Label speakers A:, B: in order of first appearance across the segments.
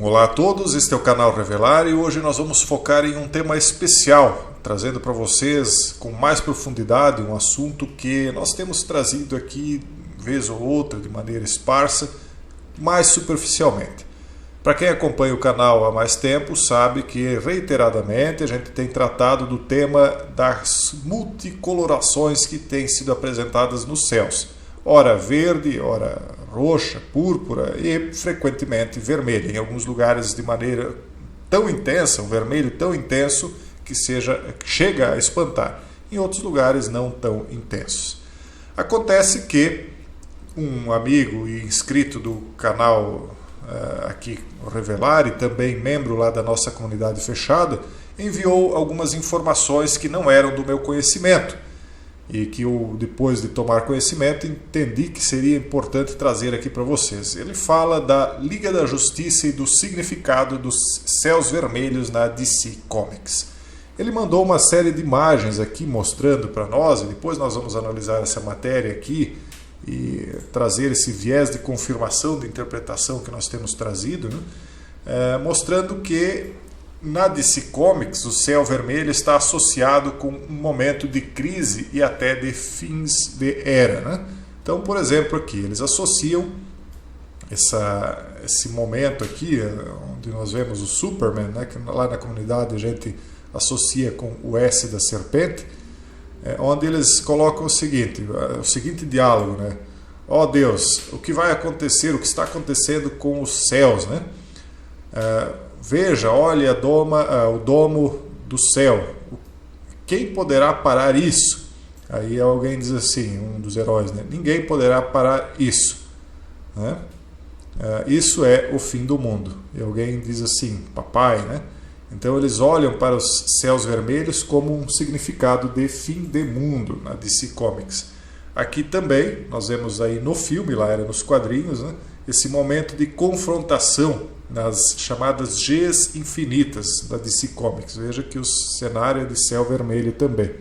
A: Olá a todos, este é o canal Revelar e hoje nós vamos focar em um tema especial, trazendo para vocês com mais profundidade um assunto que nós temos trazido aqui, vez ou outra, de maneira esparsa, mais superficialmente. Para quem acompanha o canal há mais tempo, sabe que reiteradamente a gente tem tratado do tema das multicolorações que têm sido apresentadas nos céus. Ora verde, ora roxa, púrpura e frequentemente vermelha. Em alguns lugares de maneira tão intensa, um vermelho tão intenso que chega a espantar. Em outros lugares não tão intensos. Acontece que um amigo e inscrito do canal aqui Revelar e também membro lá da nossa comunidade fechada, enviou algumas informações que não eram do meu conhecimento e que eu, depois de tomar conhecimento, entendi que seria importante trazer aqui para vocês. Ele fala da Liga da Justiça e do significado dos céus vermelhos na DC Comics. Ele mandou uma série de imagens aqui mostrando para nós, e depois nós vamos analisar essa matéria aqui e trazer esse viés de confirmação de interpretação que nós temos trazido, né? Mostrando que na DC Comics o céu vermelho está associado com um momento de crise e até de fins de era, né? Então, por exemplo, aqui eles associam esse momento aqui, onde nós vemos o Superman, né? Que lá na comunidade a gente associa com o S da serpente, onde eles colocam o seguinte diálogo, né? Ó Deus, o que vai acontecer, o que está acontecendo com os céus, né? Veja, olha o domo do céu. Quem poderá parar isso? Aí alguém diz assim, um dos heróis, né? Ninguém poderá parar isso, né? Isso é o fim do mundo. E alguém diz assim, papai, né? Então eles olham para os céus vermelhos como um significado de fim de mundo na DC Comics. Aqui também, nós vemos aí no filme, lá era nos quadrinhos, né? Esse momento de confrontação nas chamadas Gs infinitas da DC Comics. Veja que o cenário é de céu vermelho também.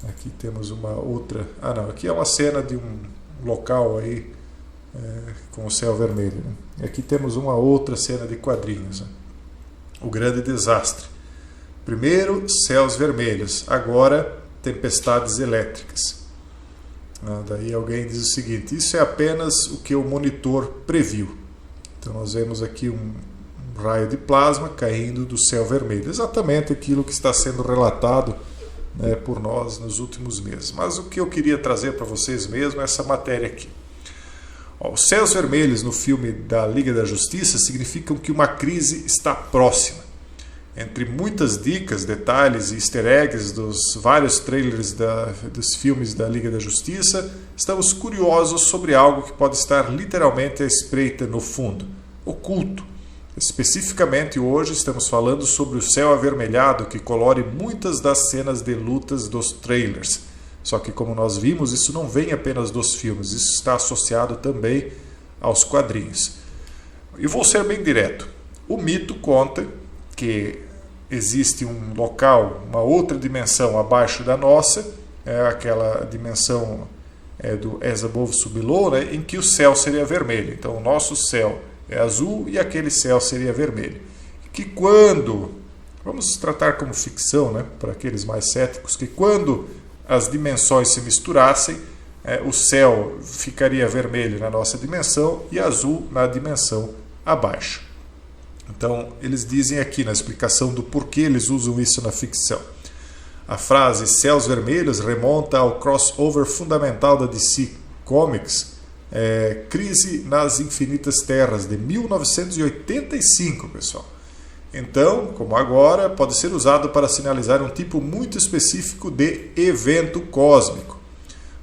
A: Aqui temos uma outra... aqui é uma cena de um local aí com o céu vermelho, né? E aqui temos uma outra cena de quadrinhos, né? O grande desastre. Primeiro, céus vermelhos. Agora, tempestades elétricas. Daí alguém diz o seguinte, isso é apenas o que o monitor previu. Então nós vemos aqui um raio de plasma caindo do céu vermelho. Exatamente aquilo que está sendo relatado, né, por nós nos últimos meses. Mas o que eu queria trazer para vocês mesmo é essa matéria aqui. Os céus vermelhos no filme da Liga da Justiça significam que uma crise está próxima. Entre muitas dicas, detalhes e easter eggs dos vários trailers dos filmes da Liga da Justiça, estamos curiosos sobre algo que pode estar literalmente à espreita no fundo, oculto. Especificamente hoje estamos falando sobre o céu avermelhado que colore muitas das cenas de lutas dos trailers. Só que, como nós vimos, isso não vem apenas dos filmes, isso está associado também aos quadrinhos. E vou ser bem direto. O mito conta que existe um local, uma outra dimensão abaixo da nossa, aquela dimensão do As Above So Below, né, em que o céu seria vermelho. Então, o nosso céu é azul e aquele céu seria vermelho. Que quando, vamos tratar como ficção, né, para aqueles mais céticos, que quando as dimensões se misturassem, o céu ficaria vermelho na nossa dimensão e azul na dimensão abaixo. Então, eles dizem aqui na explicação do porquê eles usam isso na ficção. A frase céus vermelhos remonta ao crossover fundamental da DC Comics, Crise nas Infinitas Terras, de 1985, pessoal. Então, como agora, pode ser usado para sinalizar um tipo muito específico de evento cósmico.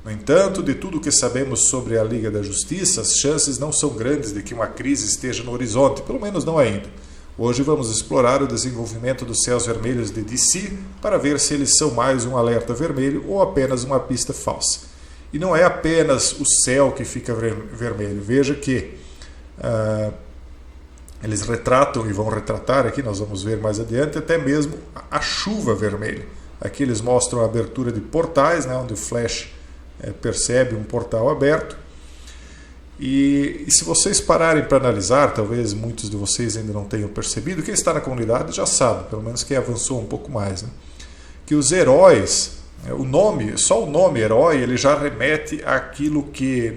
A: No entanto, de tudo o que sabemos sobre a Liga da Justiça, as chances não são grandes de que uma crise esteja no horizonte, pelo menos não ainda. Hoje vamos explorar o desenvolvimento dos céus vermelhos de DC para ver se eles são mais um alerta vermelho ou apenas uma pista falsa. E não é apenas o céu que fica vermelho. Veja que eles retratam e vão retratar aqui, nós vamos ver mais adiante, até mesmo a chuva vermelha. Aqui eles mostram a abertura de portais, né, onde o Flash percebe um portal aberto. E se vocês pararem para analisar, talvez muitos de vocês ainda não tenham percebido, quem está na comunidade já sabe, pelo menos quem avançou um pouco mais, né? Que os heróis, só o nome herói, ele já remete àquilo que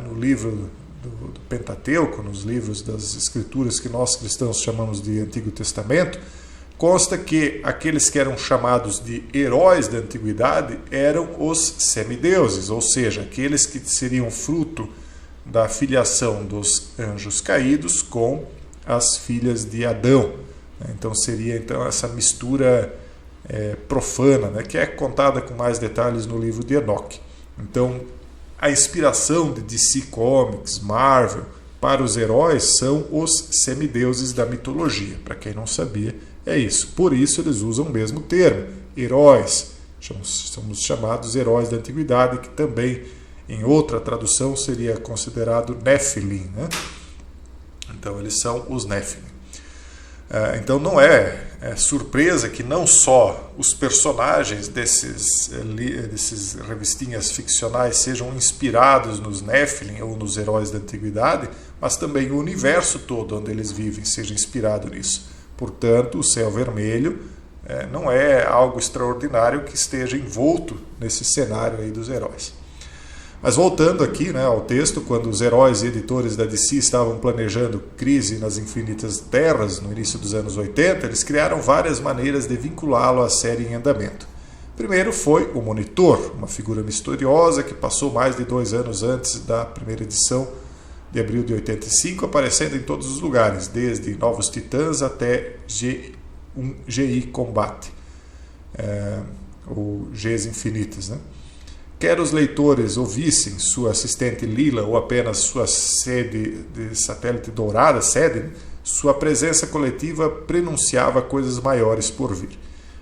A: no livro do Pentateuco, nos livros das Escrituras que nós cristãos chamamos de Antigo Testamento, consta que aqueles que eram chamados de heróis da antiguidade eram os semideuses, ou seja, aqueles que seriam fruto da filiação dos anjos caídos com as filhas de Adão. Então seria essa mistura profana, né, que é contada com mais detalhes no livro de Enoque. Então a inspiração de DC Comics, Marvel, para os heróis são os semideuses da mitologia. Para quem não sabia, é isso. Por isso eles usam o mesmo termo, heróis. Somos chamados heróis da antiguidade, que também em outra tradução seria considerado Nephilim, né? Então eles são os Nephilim. Então não é surpresa que não só os personagens desses revistinhas ficcionais sejam inspirados nos Nephilim ou nos heróis da antiguidade, mas também o universo todo onde eles vivem seja inspirado nisso. Portanto, o céu vermelho não é algo extraordinário que esteja envolto nesse cenário aí dos heróis. Mas voltando aqui, né, ao texto, quando os heróis e editores da DC estavam planejando Crise nas Infinitas Terras, no início dos anos 80, eles criaram várias maneiras de vinculá-lo à série em andamento. Primeiro foi o Monitor, uma figura misteriosa que passou mais de 2 anos antes da primeira edição de abril de 85, aparecendo em todos os lugares, desde Novos Titãs até GI Combate, ou Gs Infinitas, né? Quer os leitores ouvissem sua assistente Lila ou apenas sua sede de satélite dourada, sua presença coletiva prenunciava coisas maiores por vir.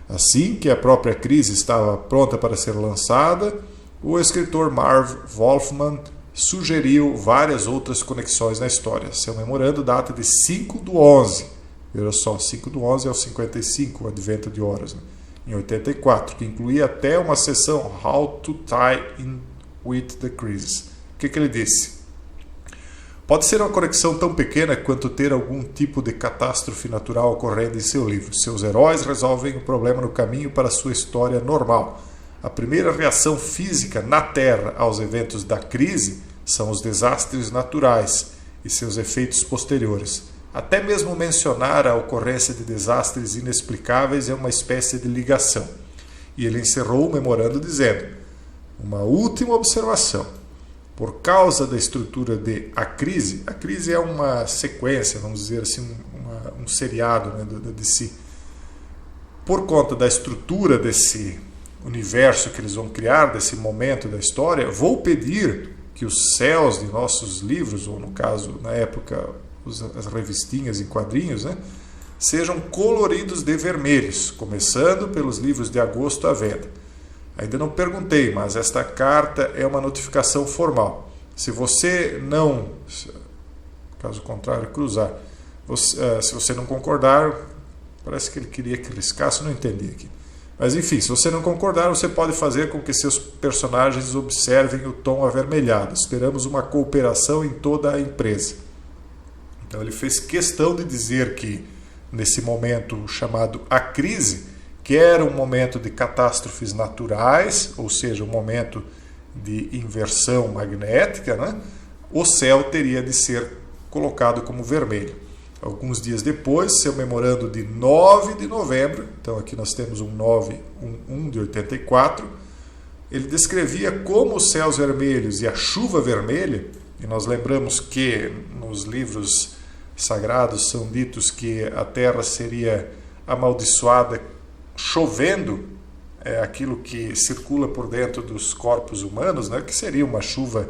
A: Assim que a própria Crise estava pronta para ser lançada, o escritor Marv Wolfman sugeriu várias outras conexões na história. Seu memorando data de 5/11. Veja só, 5/11 é o 55, o advento de horas, né? Em 84, que incluía até uma seção How to Tie in with the Crisis. O que ele disse? Pode ser uma conexão tão pequena quanto ter algum tipo de catástrofe natural ocorrendo em seu livro. Seus heróis resolvem o problema no caminho para sua história normal. A primeira reação física na Terra aos eventos da crise são os desastres naturais e seus efeitos posteriores. Até mesmo mencionar a ocorrência de desastres inexplicáveis é uma espécie de ligação. E ele encerrou o memorando dizendo: uma última observação. Por causa da estrutura de A Crise é uma sequência, vamos dizer assim, um seriado, né, da DC. Por conta da estrutura desse universo que eles vão criar, desse momento da história, vou pedir que os céus de nossos livros, ou no caso, na época, as revistinhas em quadrinhos, né, sejam coloridos de vermelhos, começando pelos livros de agosto à venda. Ainda não perguntei, mas esta carta é uma notificação formal. Se você não, caso contrário, cruzar, se você não concordar, parece que ele queria que riscasse, não entendi aqui. Mas enfim, se você não concordar, você pode fazer com que seus personagens observem o tom avermelhado. Esperamos uma cooperação em toda a empresa. Então ele fez questão de dizer que nesse momento chamado A Crise, que era um momento de catástrofes naturais, ou seja, um momento de inversão magnética, né, o céu teria de ser colocado como vermelho. Alguns dias depois, seu memorando de 9 de novembro, então aqui nós temos um 9/1 de 84, ele descrevia como os céus vermelhos e a chuva vermelha, e nós lembramos que nos livros sagrados são ditos que a terra seria amaldiçoada chovendo aquilo que circula por dentro dos corpos humanos, né, que seria uma chuva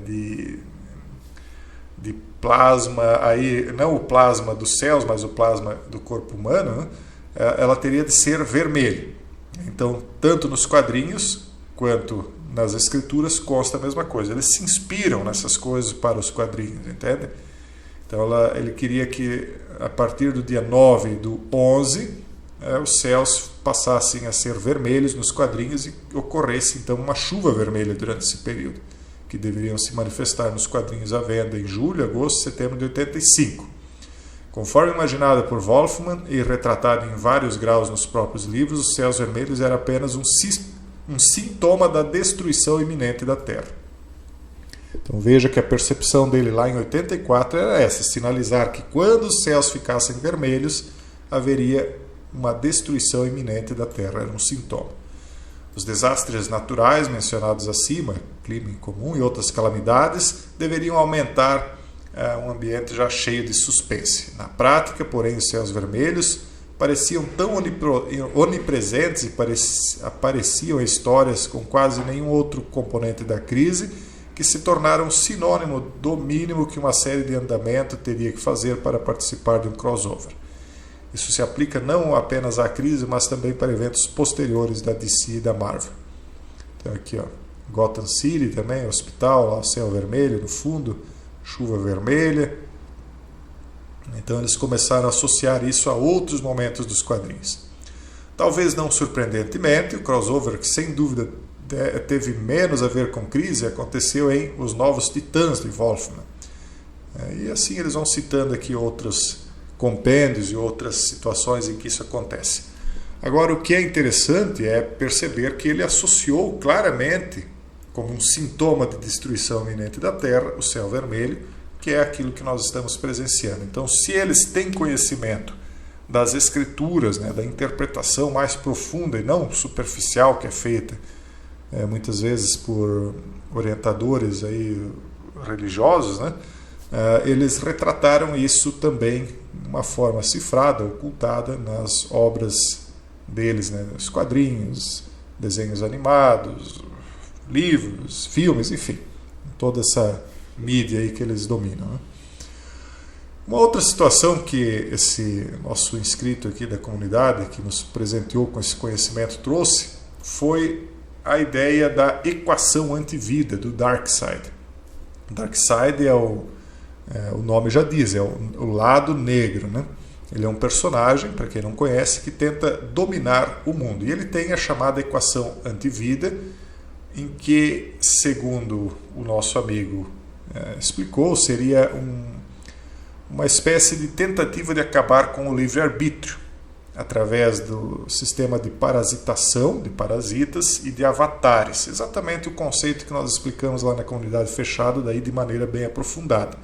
A: de plasma, aí não o plasma dos céus, mas o plasma do corpo humano, né, ela teria de ser vermelha. Então, tanto nos quadrinhos quanto nas escrituras consta a mesma coisa. Eles se inspiram nessas coisas para os quadrinhos, entende? Então ele queria que a partir do dia 9/11 os céus passassem a ser vermelhos nos quadrinhos e ocorresse então uma chuva vermelha durante esse período, que deveriam se manifestar nos quadrinhos à venda em julho, agosto e setembro de 85. Conforme imaginado por Wolfman e retratado em vários graus nos próprios livros, os céus vermelhos era apenas um sintoma da destruição iminente da Terra. Então veja que a percepção dele lá em 84 era essa, sinalizar que quando os céus ficassem vermelhos, haveria uma destruição iminente da Terra, era um sintoma. Os desastres naturais mencionados acima, clima incomum e outras calamidades, deveriam aumentar um ambiente já cheio de suspense. Na prática, porém, os céus vermelhos pareciam tão onipresentes e apareciam histórias com quase nenhum outro componente da crise que se tornaram sinônimo do mínimo que uma série de andamento teria que fazer para participar de um crossover. Isso se aplica não apenas à crise, mas também para eventos posteriores da DC e da Marvel. Então aqui, ó, Gotham City também, hospital, lá, céu vermelho no fundo, chuva vermelha. Então eles começaram a associar isso a outros momentos dos quadrinhos. Talvez não surpreendentemente, o crossover que sem dúvida teve menos a ver com crise aconteceu em Os Novos Titãs de Wolfman. E assim eles vão citando aqui outros compêndios e outras situações em que isso acontece. Agora, o que é interessante é perceber que ele associou claramente como um sintoma de destruição iminente da Terra, o céu vermelho, que é aquilo que nós estamos presenciando. Então, se eles têm conhecimento das escrituras, né, da interpretação mais profunda e não superficial que é feita muitas vezes por orientadores aí religiosos, né, eles retrataram isso também de uma forma cifrada, ocultada nas obras deles, né, nos quadrinhos, desenhos animados, livros, filmes, enfim, toda essa mídia aí que eles dominam, né? Uma outra situação que esse nosso inscrito aqui da comunidade, que nos presenteou com esse conhecimento, trouxe, foi a ideia da equação antivida do Darkseid. O Darkseid o nome já diz, é o lado negro, né? Ele é um personagem, para quem não conhece, que tenta dominar o mundo. E ele tem a chamada equação antivida, em que, segundo o nosso amigo explicou, seria uma espécie de tentativa de acabar com o livre-arbítrio, através do sistema de parasitação, de parasitas e de avatares. Exatamente o conceito que nós explicamos lá na comunidade fechada, daí de maneira bem aprofundada.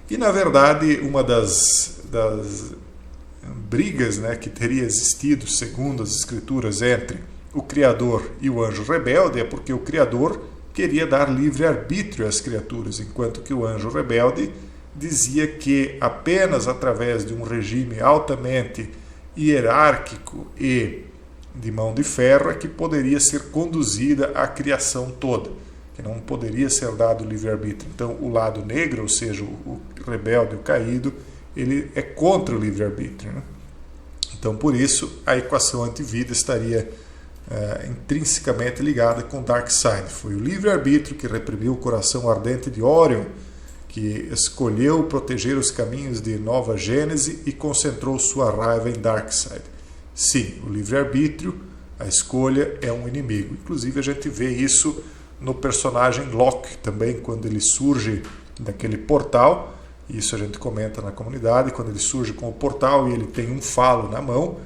A: E, na verdade, uma das brigas, né, que teria existido, segundo as escrituras, entre o Criador e o anjo rebelde é porque o Criador queria dar livre-arbítrio às criaturas, enquanto que o anjo rebelde dizia que apenas através de um regime altamente hierárquico e de mão de ferro é que poderia ser conduzida a criação toda, que não poderia ser dado livre-arbítrio. Então, o lado negro, ou seja, o rebelde, o caído, ele é contra o livre-arbítrio, né? Então, por isso, a equação antivida estaria intrinsecamente ligada com Darkseid. Foi o livre-arbítrio que reprimiu o coração ardente de Orion, que escolheu proteger os caminhos de Nova Gênese e concentrou sua raiva em Darkseid. Sim, o livre-arbítrio, a escolha, é um inimigo. Inclusive, a gente vê isso no personagem Loki também, quando ele surge daquele portal. Isso a gente comenta na comunidade, quando ele surge com o portal e ele tem um falo na mão,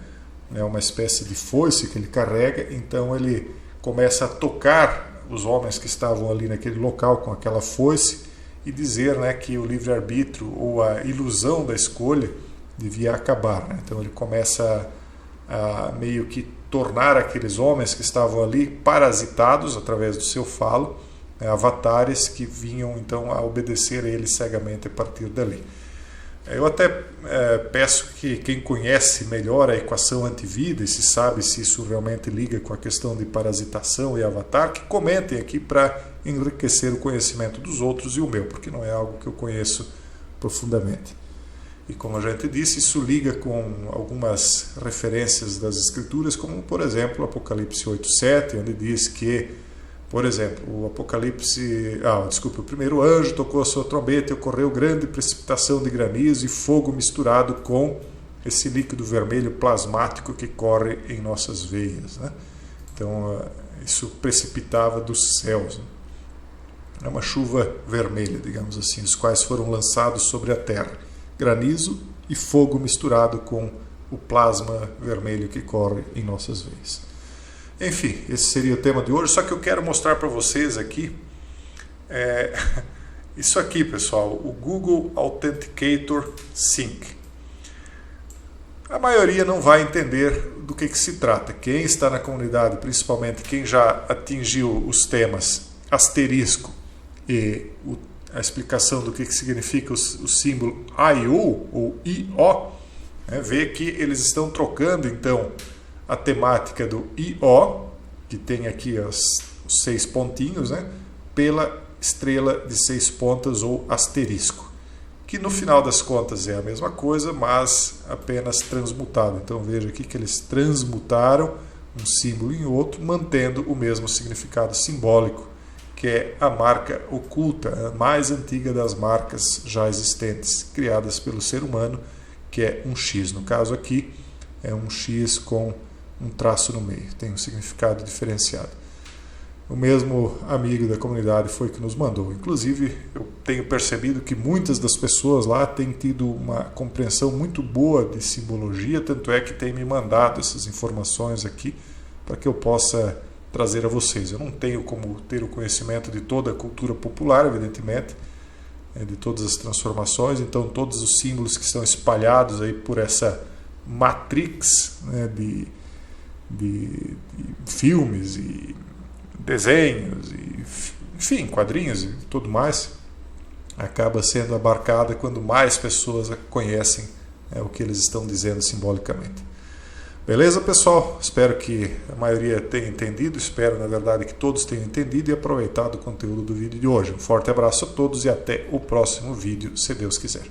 A: uma espécie de foice que ele carrega, então ele começa a tocar os homens que estavam ali naquele local com aquela foice e dizer, né, que o livre-arbítrio ou a ilusão da escolha devia acabar, né? Então ele começa a meio que tornar aqueles homens que estavam ali parasitados através do seu falo, avatares que vinham então a obedecer a ele cegamente a partir dali. Eu até peço que quem conhece melhor a equação antivida e se sabe se isso realmente liga com a questão de parasitação e avatar, que comentem aqui para enriquecer o conhecimento dos outros e o meu, porque não é algo que eu conheço profundamente. E como a gente disse, isso liga com algumas referências das Escrituras, como por exemplo o Apocalipse 8:7, onde diz que, por exemplo, o primeiro anjo tocou a sua trombeta e ocorreu grande precipitação de granizo e fogo misturado com esse líquido vermelho plasmático que corre em nossas veias, né? Então, isso precipitava dos céus, né? É uma chuva vermelha, digamos assim, os quais foram lançados sobre a Terra. Granizo e fogo misturado com o plasma vermelho que corre em nossas veias. Enfim, esse seria o tema de hoje, só que eu quero mostrar para vocês aqui isso aqui, pessoal, o Google Authenticator Sync. A maioria não vai entender do que se trata. Quem está na comunidade, principalmente quem já atingiu os temas asterisco e a explicação do que significa o símbolo IO ou IO, vê que eles estão trocando então a temática do IO, que tem aqui os 6 pontinhos, pela estrela de 6 pontas ou asterisco, que no final das contas é a mesma coisa, mas apenas transmutado. Então veja aqui que eles transmutaram um símbolo em outro, mantendo o mesmo significado simbólico, que é a marca oculta, a mais antiga das marcas já existentes, criadas pelo ser humano, que é um X. No caso aqui, é um X com um traço no meio, tem um significado diferenciado. O mesmo amigo da comunidade foi que nos mandou. Inclusive, eu tenho percebido que muitas das pessoas lá têm tido uma compreensão muito boa de simbologia, tanto é que têm me mandado essas informações aqui para que eu possa trazer a vocês. Eu não tenho como ter o conhecimento de toda a cultura popular, evidentemente, de todas as transformações, então todos os símbolos que estão espalhados aí por essa matrix de filmes e desenhos, e, enfim, quadrinhos e tudo mais, acaba sendo abarcada quando mais pessoas conhecem o que eles estão dizendo simbolicamente. Beleza, pessoal? Espero que a maioria tenha entendido, espero, na verdade, que todos tenham entendido e aproveitado o conteúdo do vídeo de hoje. Um forte abraço a todos e até o próximo vídeo, se Deus quiser.